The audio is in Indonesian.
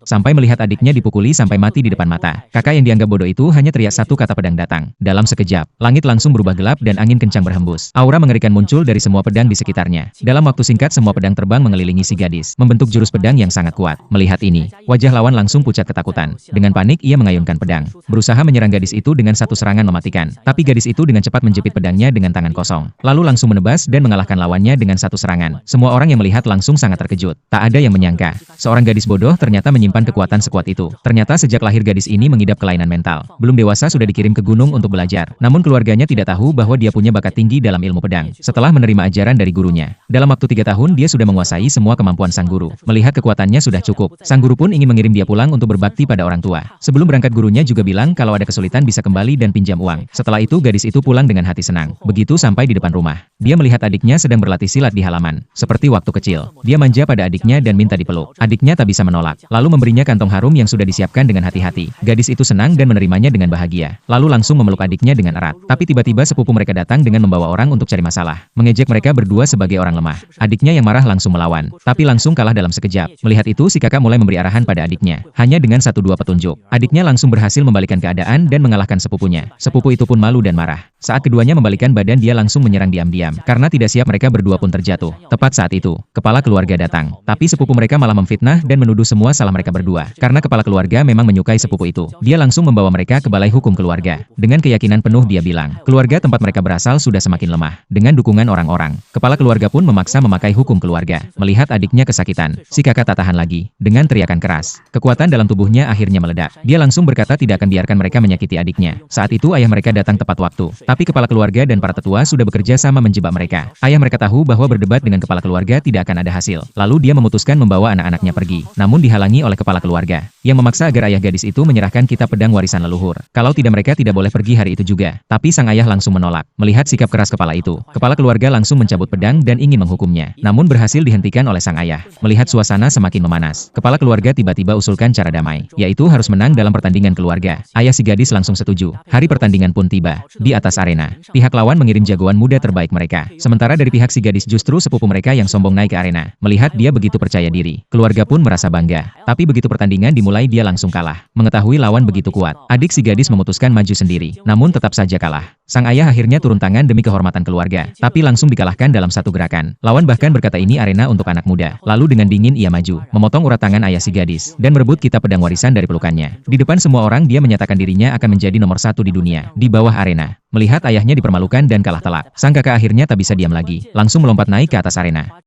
sampai melihat adiknya dipukuli sampai mati di depan mata. Kakak yang dianggap bodoh itu hanya teriak satu kata pedang datang. Dalam sekejap, langit langsung berubah gelap dan angin kencang berhembus. Aura mengerikan muncul dari semua pedang di sekitarnya. Dalam waktu singkat semua pedang terbang mengelilingi si gadis, membentuk jurus pedang yang sangat kuat. Melihat ini, wajah lawan langsung pucat ketakutan. Dengan panik ia mengayunkan pedang, berusaha menyerang gadis itu dengan satu serangan mematikan. Tapi gadis itu dengan cepat menjepit pedangnya dengan tangan kosong, lalu langsung menebas dan mengalahkan lawannya dengan satu serangan. Semua orang yang melihat langsung sangat terkejut. Tak ada yang menyangka, seorang gadis bodoh ternyata menyimpan kekuatan sekuat itu. Ternyata sejak lahir gadis ini mengidap kelainan mental. Belum dewasa sudah dikirim ke gunung untuk belajar. Namun keluarganya tidak tahu bahwa dia punya bakat tinggi dalam ilmu pedang. Setelah menerima ajaran dari gurunya, dalam waktu 3 tahun dia sudah menguasai semua kemampuan sang guru. Melihat kekuatannya sudah cukup, sang guru pun ingin mengirim dia pulang untuk berbakti pada orang tua. Sebelum berangkat gurunya juga bilang kalau ada kesulitan bisa kembali dan pinjam uang. Setelah itu gadis itu pulang dengan hati senang. Begitu sampai di depan rumah, dia melihat adiknya sedang berlatih silat di halaman. Seperti waktu kecil, dia manja pada adiknya dan minta dipeluk. Adiknya tak bisa menolak, lalu memberinya kantong harum yang sudah disiapkan dengan hati-hati. Gadis itu senang dan menerimanya dengan bahagia, lalu langsung memeluk adiknya dengan erat. Tapi tiba-tiba sepupu mereka datang dengan membawa orang untuk cari masalah, mengejek mereka berdua sebagai orang lemah. Adiknya yang marah langsung melawan, tapi langsung kalah dalam sekejap. Melihat itu si kakak mulai memberi arahan pada adiknya, hanya dengan 1-2 petunjuk. Adiknya langsung berhasil membalikkan keadaan dan mengalahkan sepupunya. Sepupu itu pun malu dan marah. Saat keduanya membalikkan badan dia langsung menyerang diam-diam. Karena tidak siap mereka berdua pun terjatuh. Tepat saat itu, kepala keluarga datang. Tapi sepupu mereka malah memfitnah dan menuduh semua salah mereka berdua. Karena kepala keluarga memang menyukai sepupu itu. Dia langsung membawa mereka ke balai hukum keluarga. Dengan keyakinan penuh dia bilang, keluarga tempat mereka berasal sudah semakin lemah. Dengan dukungan orang-orang, kepala keluarga pun memaksa memakai hukum keluarga. Melihat adiknya kesakitan, si kakak tak tahan lagi. Dengan teriakan keras, kekuatan dalam tubuhnya akhirnya meledak. Dia langsung berkata tidak akan biarkan mereka menyakiti adiknya. Saat itu ayah mereka datang tepat waktu. Tapi kepala keluarga dan para tetua sudah bekerja sama menjebak mereka. Ayah mereka tahu bahwa berdebat dengan kepala keluarga tidak akan ada hasil. Lalu dia memutuskan membawa anak-anaknya pergi. Namun dihalangi oleh kepala keluarga, yang memaksa agar ayah gadis itu menyerahkan kitab pedang warisan leluhur. Kalau tidak mereka tidak boleh pergi hari itu juga. Tapi sang ayah langsung menolak. Melihat sikap keras kepala itu, kepala keluarga langsung mencabut pedang dan ingin menghukumnya. Namun berhasil dihentikan oleh sang ayah. Melihat suasana semakin memanas, kepala keluarga tiba-tiba usulkan cara damai, yaitu harus menang dalam pertandingan keluarga. Ayah si gadis langsung setuju. Hari pertandingan pun tiba. Di atas arena, pihak lawan mengirim jagoan muda terbaik mereka. Sementara dari pihak si gadis justru sepupu mereka yang sombong naik ke arena. Melihat dia begitu percaya diri, keluarga pun merasa bangga. Tapi begitu pertandingan dimulai dia langsung kalah. Mengetahui lawan begitu kuat, adik si gadis memutuskan maju sendiri. Namun tetap saja kalah. Sang ayah akhirnya turun tangan demi kehormatan keluarga. Tapi langsung dikalahkan dalam satu gerakan. Lawan bahkan berkata ini arena untuk anak muda. Lalu dengan dingin ia maju, memotong urat tangan ayah si gadis, dan merebut kitab pedang warisan dari pelukannya. Di depan semua orang dia menyatakan dirinya akan menjadi nomor 1 di dunia. Di bawah arena, melihat ayahnya dipermalukan dan kalah telak, sang kakak akhirnya tak bisa diam lagi, langsung melompat naik ke atas arena.